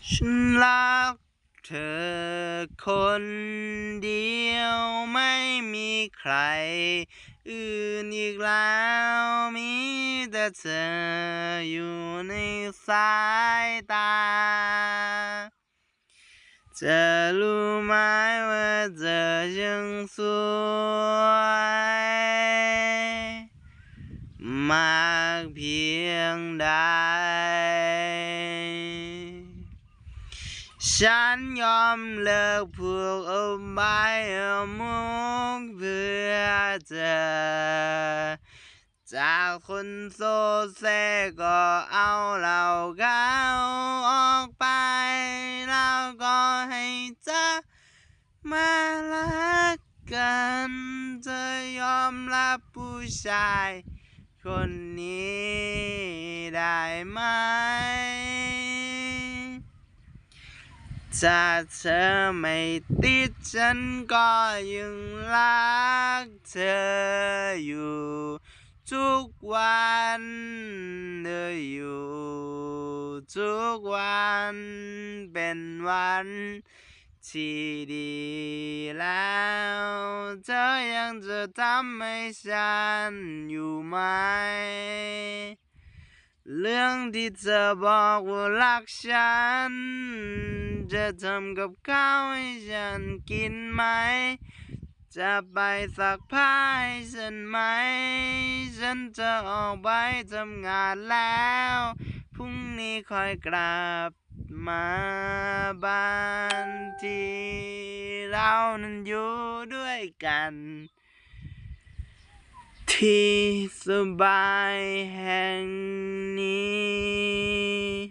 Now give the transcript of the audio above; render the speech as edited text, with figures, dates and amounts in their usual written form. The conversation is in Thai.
ฉันรักเธอคนเดียวไม่มีใครอื่นอีกแล้วมีแต่เธออยู่ในสายตาจะรู้ไหมว่าเธอช่างสวยมากเพียงใดฉันยอมเลิกผูกอบายมุกเพื่อเธอจากคนโซเซก็เอาเราเขาออกไปแล้วก็ให้เธอมารักกันเธอยอมรับผู้ชายคนนี้ได้ไหมถ้าเธอไม่ติดฉันก็ยังรักเธออยู่ทุกวันเธออยู่ทุกวันเป็นวันที่ดีแล้วเธอยังจะทำให้ฉันอยู่ไหมเรื่องที่เธอบอกว่ารักฉันจะทำกับข้าวให้ฉันกินไหมจะไปซักผ้าให้ฉันไหมฉันจะออกไปทำงานแล้วพรุ่งนี้ค่อยกลับมาบ้านที่เรานั้นอยู่ด้วยกันที่สบายแห่งนี้